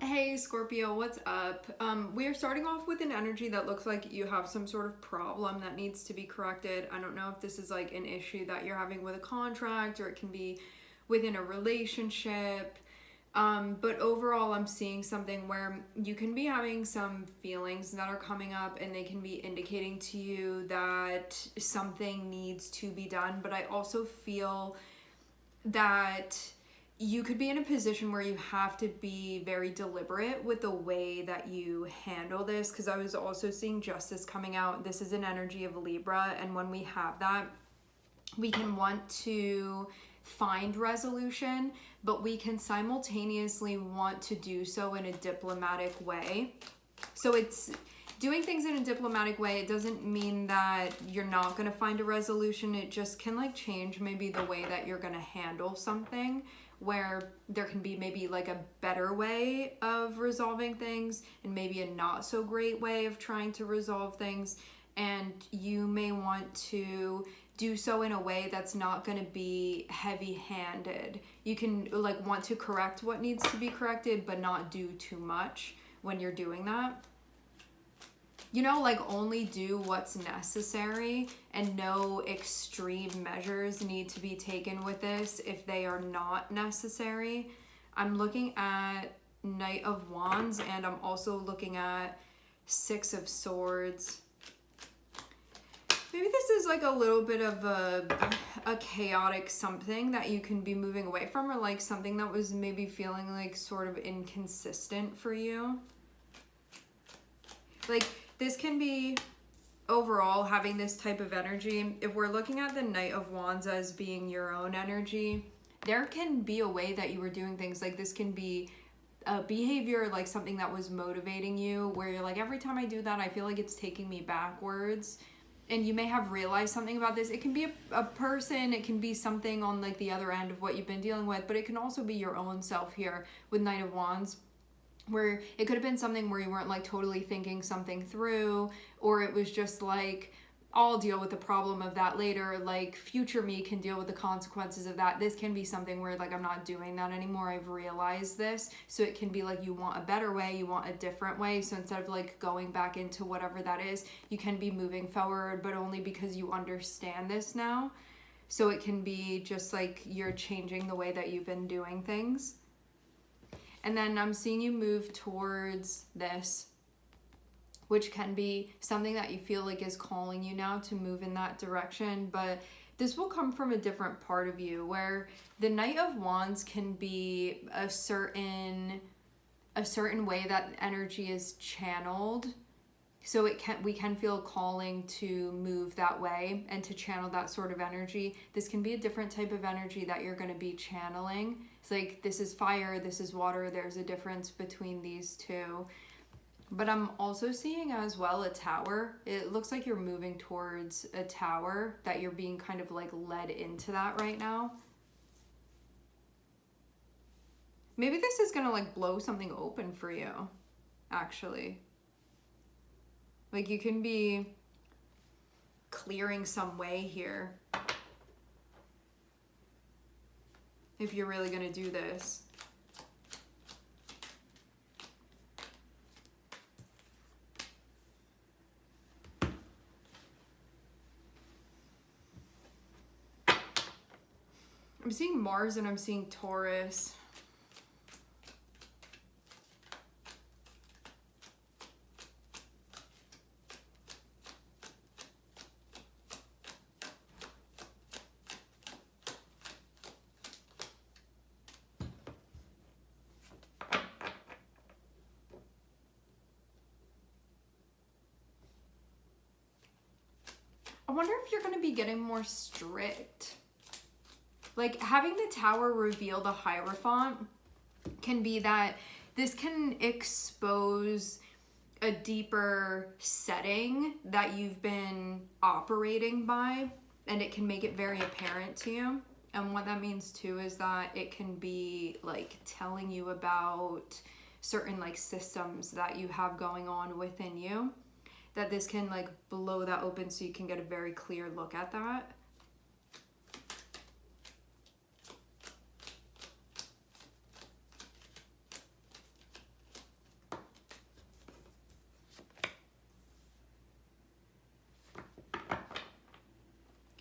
Hey Scorpio, what's up? We are starting off with an energy that looks like you have some sort of problem that needs to be corrected. I don't know if this is like an issue that you're having with a contract or it can be within a relationship. But overall, I'm seeing something where you can be having some feelings that are coming up and they can be indicating to you that something needs to be done. But I also feel that you could be in a position where you have to be very deliberate with the way that you handle this, because I was also seeing justice coming out. This is an energy of Libra, and when we have that, we can want to find resolution, but we can simultaneously want to do so in a diplomatic way. So it's doing things in a diplomatic way. It doesn't mean that you're not going to find a resolution. It just can like change maybe the way that you're going to handle something, where there can be maybe like a better way of resolving things and maybe a not so great way of trying to resolve things. And you may want to do so in a way that's not going to be heavy-handed. You can like want to correct what needs to be corrected, but not do too much when you're doing that. You know, like only do what's necessary, and no extreme measures need to be taken with this if they are not necessary. I'm looking at Knight of Wands, and I'm also looking at Six of Swords. Maybe this is like a little bit of a chaotic something that you can be moving away from, or like something that was maybe feeling like sort of inconsistent for you. Like this can be overall having this type of energy. If we're looking at the Knight of Wands as being your own energy, there can be a way that you were doing things. Like this can be a behavior, like something that was motivating you, where you're like, every time I do that, I feel like it's taking me backwards. And you may have realized something about this. It can be a person, it can be something on like the other end of what you've been dealing with, but it can also be your own self here with Knight of Wands, where it could have been something where you weren't like totally thinking something through, or it was just like, I'll deal with the problem of that later, like future me can deal with the consequences of that. This can be something where like, I'm not doing that anymore, I've realized this. So it can be like you want a better way, you want a different way. So instead of like going back into whatever that is, you can be moving forward, but only because you understand this now. So it can be just like you're changing the way that you've been doing things. And then I'm seeing you move towards this, which can be something that you feel like is calling you now to move in that direction. But this will come from a different part of you, where the Knight of Wands can be a certain way that energy is channeled. So we can feel calling to move that way and to channel that sort of energy. This can be a different type of energy that you're going to be channeling. It's like, this is fire, this is water. There's a difference between these two. But I'm also seeing as well a tower. It looks like you're moving towards a tower, that you're being kind of like led into that right now. Maybe this is going to like blow something open for you, actually. Like you can be clearing some way here if you're really going to do this. I'm seeing Mars and I'm seeing Taurus. I wonder if you're going to be getting more strict. Like having the tower reveal the Hierophant can be that this can expose a deeper setting that you've been operating by, and it can make it very apparent to you. And what that means too is that it can be like telling you about certain like systems that you have going on within you, that this can like blow that open so you can get a very clear look at that.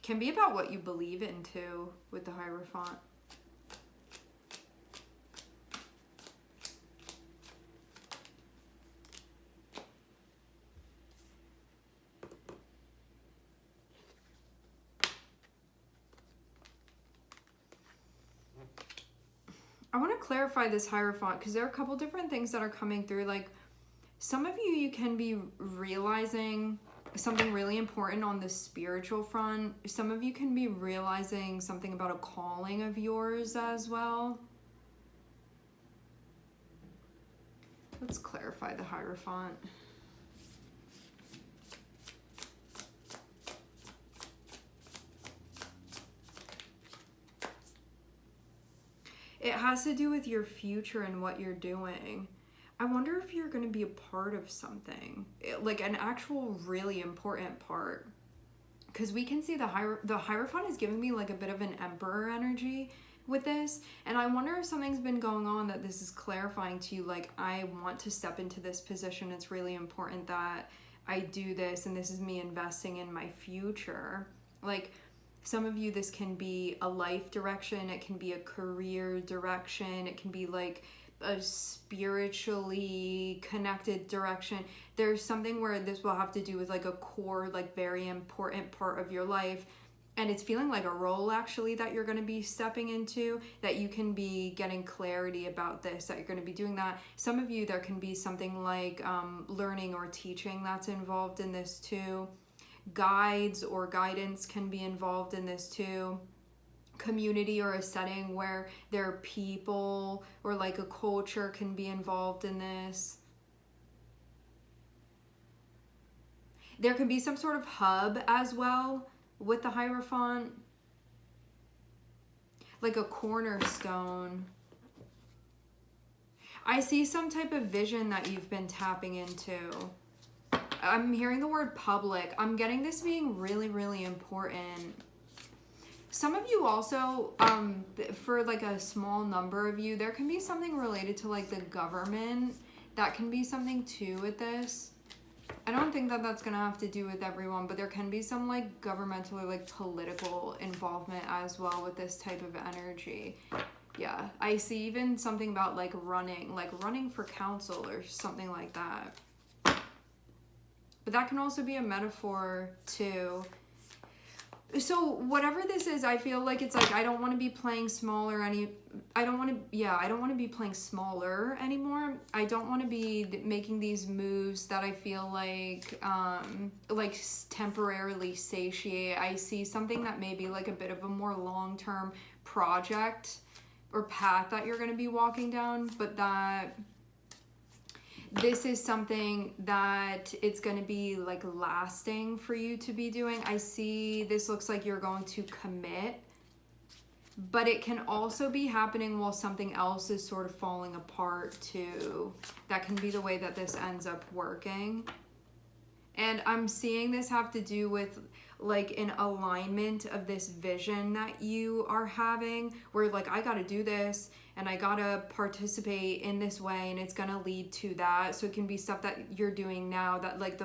Can be about what you believe in too with the Hierophant. I want to clarify this Hierophant because there are a couple different things that are coming through. Like, some of you can be realizing something really important on the spiritual front. Some of you can be realizing something about a calling of yours as well. Let's clarify the Hierophant. It has to do with your future and what you're doing. I wonder if you're going to be a part of something, like an actual really important part. Because we can see the Hierophant is giving me like a bit of an Emperor energy with this. And I wonder if something's been going on that this is clarifying to you. Like, I want to step into this position. It's really important that I do this. And this is me investing in my future. Like, some of you, this can be a life direction. It can be a career direction. It can be like a spiritually connected direction. There's something where this will have to do with like a core, like very important part of your life. And it's feeling like a role actually that you're going to be stepping into, that you can be getting clarity about this, that you're going to be doing that. Some of you, there can be something like learning or teaching that's involved in this too. Guides or guidance can be involved in this too. Community or a setting where there are people or like a culture can be involved in this. There can be some sort of hub as well with the Hierophant, like a cornerstone. I see some type of vision that you've been tapping into. I'm hearing the word public. I'm getting this being really, really important. Some of you also, for like a small number of you, there can be something related to like the government. That can be something too with this. I don't think that that's going to have to do with everyone, but there can be some like governmental or like political involvement as well with this type of energy. Yeah, I see even something about like running for council or something like that. But that can also be a metaphor too. So whatever this is, I feel like it's like I don't want to be playing smaller I don't want to be playing smaller anymore. I don't want to be making these moves that I feel like temporarily satiate. I see something that may be like a bit of a more long-term project or path that you're going to be walking down, but that this is something that it's going to be like lasting for you to be doing. I see this looks like you're going to commit, but it can also be happening while something else is sort of falling apart too. That can be the way that this ends up working. And I'm seeing this have to do with like an alignment of this vision that you are having, where like, I got to do this and I got to participate in this way and it's going to lead to that. So it can be stuff that you're doing now that like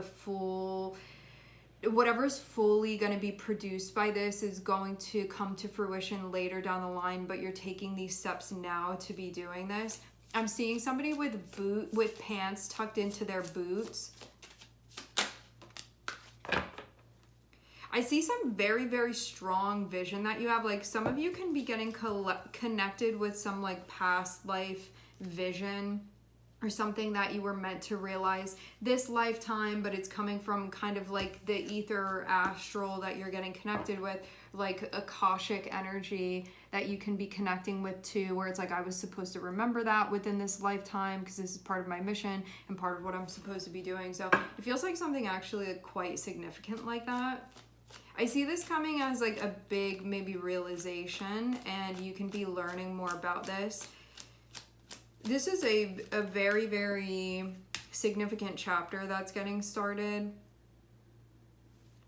whatever's fully going to be produced by this is going to come to fruition later down the line, but you're taking these steps now to be doing this. I'm seeing somebody with pants tucked into their boots. I see some very, very strong vision that you have. Like, some of you can be getting connected with some like past life vision or something that you were meant to realize this lifetime, but it's coming from kind of like the ether or astral that you're getting connected with, like Akashic energy that you can be connecting with too, where it's like, I was supposed to remember that within this lifetime because this is part of my mission and part of what I'm supposed to be doing. So it feels like something actually quite significant like that. I see this coming as like a big maybe realization, and you can be learning more about this. This is a very, very significant chapter that's getting started.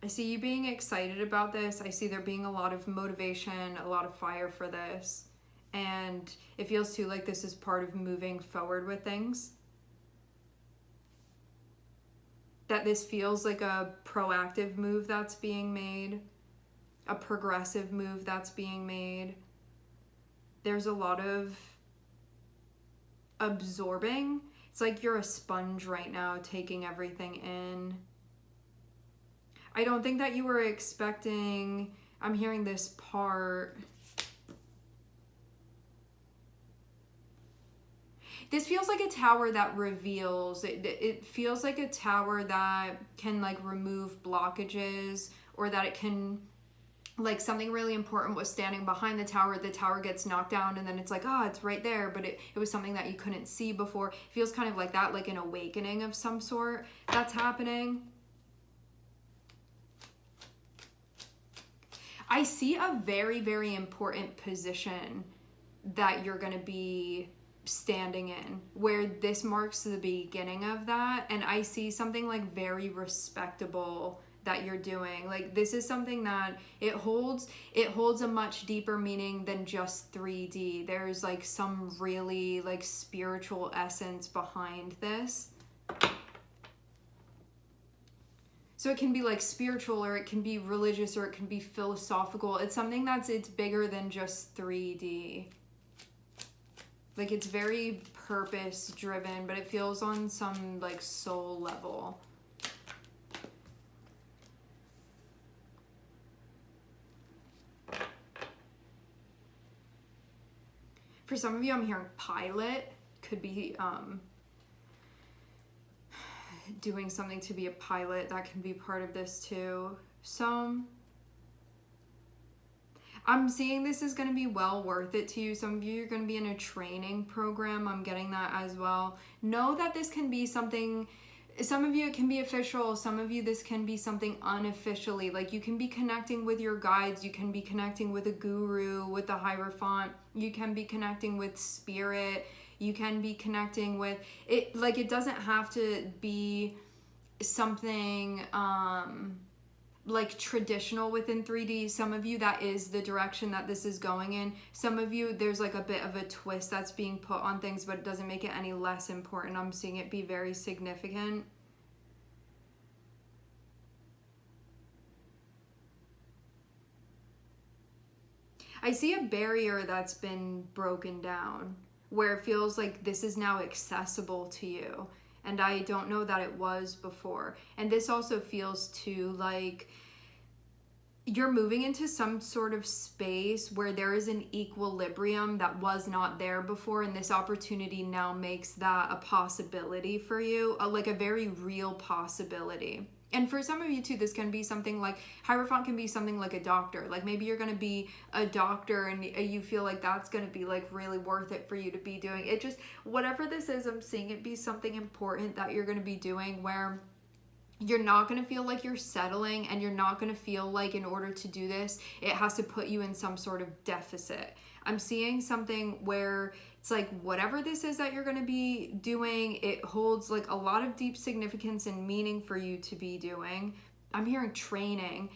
I see you being excited about this. I see there being a lot of motivation, a lot of fire for this. And it feels too like this is part of moving forward with things. That this feels like a proactive move that's being made. a progressive move that's being made. There's a lot of absorbing. It's like you're a sponge right now, taking everything in. I don't think that you were expecting, I'm hearing this part. This feels like a tower that reveals. It feels like a tower that can like remove blockages, or that it can, like something really important was standing behind the tower gets knocked down, and then it's like, oh, it's right there, but it was something that you couldn't see before. It feels kind of like that, like an awakening of some sort that's happening. I see a very, very important position that you're going to be standing in, where this marks the beginning of that. And I see something like very respectable that you're doing. Like this is something that it holds a much deeper meaning than just 3D. There's like some really like spiritual essence behind this. So it can be like spiritual, or it can be religious, or it can be philosophical. It's something it's bigger than just 3D. Like it's very purpose driven, but it feels on some like soul level. For some of you, I'm hearing pilot. Could be doing something to be a pilot. That can be part of this too. So I'm seeing this is going to be well worth it to you. Some of you are going to be in a training program. I'm getting that as well. Know that this can be something, some of you it can be official, some of you this can be something unofficially. Like you can be connecting with your guides, you can be connecting with a guru, with the Hierophant, you can be connecting with spirit, you can be connecting with it. Like it doesn't have to be something like traditional within 3D. Some of you that is the direction that this is going in. Some of you there's like a bit of a twist that's being put on things, but it doesn't make it any less important. I'm seeing it be very significant. I see a barrier that's been broken down, where it feels like this is now accessible to you. And I don't know that it was before. And this also feels too like you're moving into some sort of space where there is an equilibrium that was not there before. And this opportunity now makes that a possibility for you, like a very real possibility. And for some of you too, this can be something like, Hierophant can be something like a doctor. Like maybe you're going to be a doctor and you feel like that's going to be like really worth it for you to be doing. It just, whatever this is, I'm seeing it be something important that you're going to be doing, where you're not going to feel like you're settling, and you're not going to feel like in order to do this, it has to put you in some sort of deficit. I'm seeing something where it's like whatever this is that you're going to be doing, it holds like a lot of deep significance and meaning for you to be doing. I'm hearing training.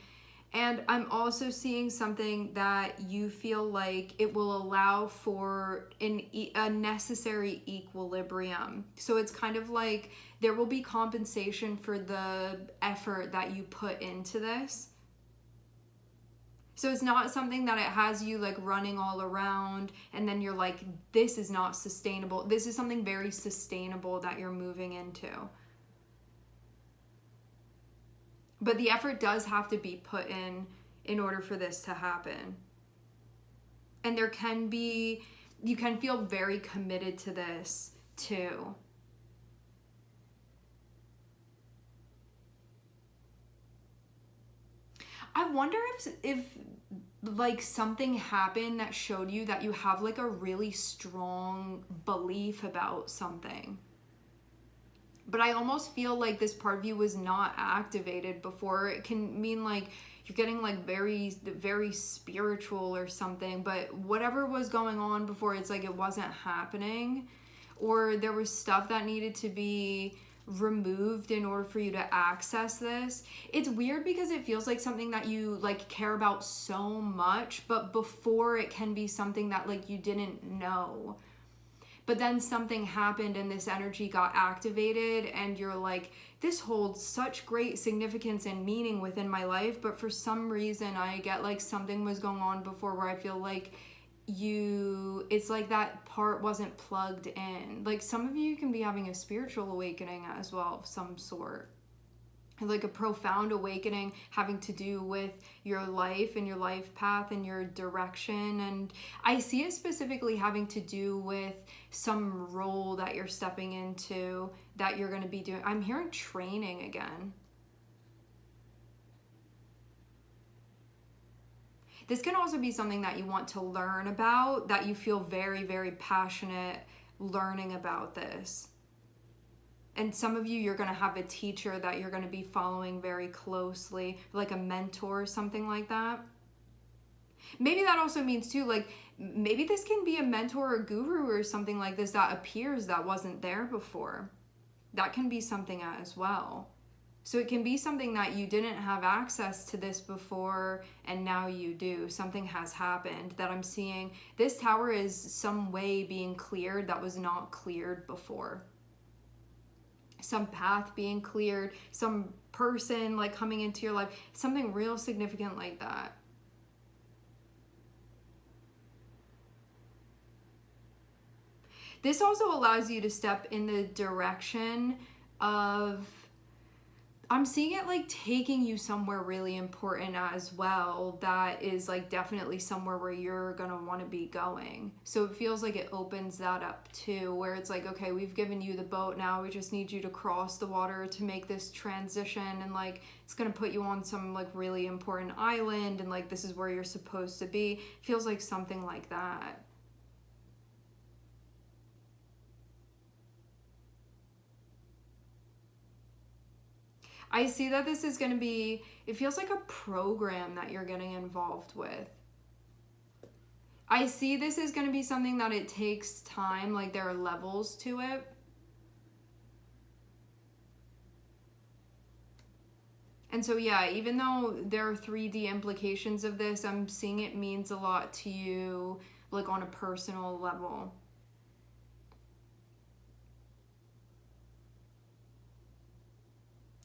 And I'm also seeing something that you feel like it will allow for a necessary equilibrium. So it's kind of like there will be compensation for the effort that you put into this. So it's not something that it has you like running all around and then you're like, this is not sustainable. This is something very sustainable that you're moving into. But the effort does have to be put in order for this to happen. And there can be, you can feel very committed to this too. I wonder if like something happened that showed you that you have like a really strong belief about something. But I almost feel like this part of you was not activated before. It can mean like you're getting like very, very spiritual or something, but whatever was going on before, it's like it wasn't happening, or there was stuff that needed to be removed in order for you to access this. It's weird because it feels like something that you like care about so much, but before it can be something that like you didn't know. but then something happened and this energy got activated and you're like, this holds such great significance and meaning within my life, but for some reason I get like something was going on before where I feel like it's like that part wasn't plugged in. Like some of you can be having a spiritual awakening as well of some sort, like a profound awakening having to do with your life and your life path and your direction. And I see it specifically having to do with some role that you're stepping into, that you're going to be doing. I'm hearing training again. This can also be something that you want to learn about, that you feel very, very passionate learning about this. And some of you, you're going to have a teacher that you're going to be following very closely, like a mentor or something like that. Maybe that also means too, like maybe this can be a mentor or guru or something like this that appears that wasn't there before. That can be something as well. So it can be something that you didn't have access to this before and now you do. Something has happened that I'm seeing. This tower is some way being cleared that was not cleared before. Some path being cleared, some person like coming into your life, something real significant like that. This also allows you to step in the direction of, I'm seeing it like taking you somewhere really important as well, that is like definitely somewhere where you're gonna want to be going. So it feels like it opens that up too, where it's like, okay, we've given you the boat, now we just need you to cross the water to make this transition, and like it's gonna put you on some like really important island, and like this is where you're supposed to be. Feels like something like that. I see that this is going to be, it feels like a program that you're getting involved with. I see this is going to be something that it takes time, like there are levels to it. And so yeah, even though there are 3D implications of this, I'm seeing it means a lot to you, like on a personal level.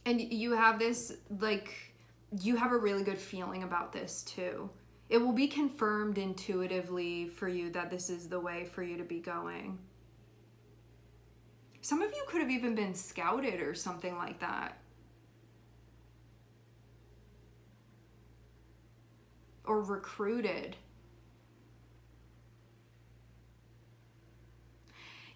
And you have this, like, you have a really good feeling about this too. It will be confirmed intuitively for you that this is the way for you to be going. Some of you could have even been scouted or something like that. Or recruited.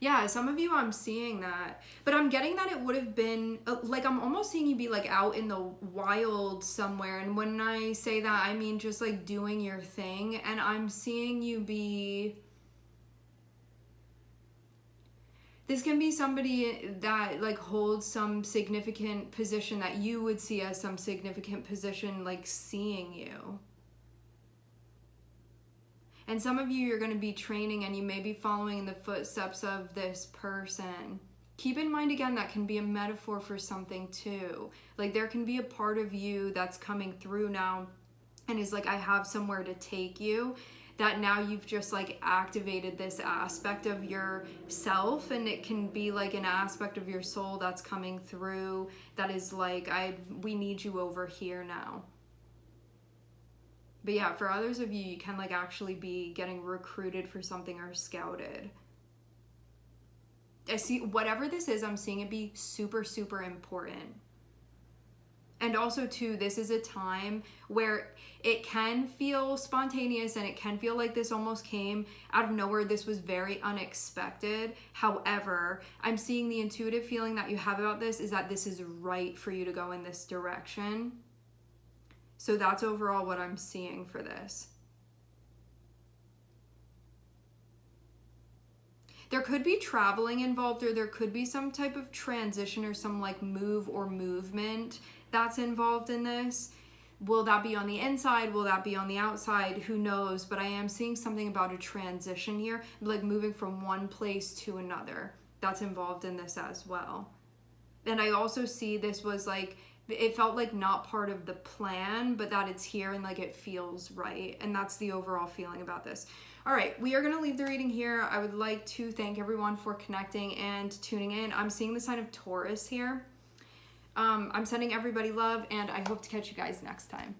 Yeah, some of you, I'm seeing that. But I'm getting that it would have been, like, I'm almost seeing you be, like, out in the wild somewhere. And when I say that, I mean just, like, doing your thing. And I'm seeing you be... This can be somebody that, like, holds some significant position that you would see as some significant position, like, seeing you. And some of you, you're going to be training and you may be following in the footsteps of this person. Keep in mind, again, that can be a metaphor for something too. Like there can be a part of you that's coming through now and is like, I have somewhere to take you. That now you've just like activated this aspect of yourself, and it can be like an aspect of your soul that's coming through that is like, we need you over here now. But yeah, for others of you, you can like actually be getting recruited for something or scouted. I see, whatever this is, I'm seeing it be super, super important. And also too, this is a time where it can feel spontaneous and it can feel like this almost came out of nowhere. This was very unexpected. However, I'm seeing the intuitive feeling that you have about this is that this is right for you to go in this direction. So that's overall what I'm seeing for this. There could be traveling involved, or there could be some type of transition or some like move or movement that's involved in this. Will that be on the inside? Will that be on the outside? Who knows? But I am seeing something about a transition here, like moving from one place to another. That's involved in this as well. And I also see this was like it felt like not part of the plan, but that it's here and like it feels right. And that's the overall feeling about this. All right, we are going to leave the reading here. I would like to thank everyone for connecting and tuning in. I'm seeing the sign of Taurus here. I'm sending everybody love, and I hope to catch you guys next time.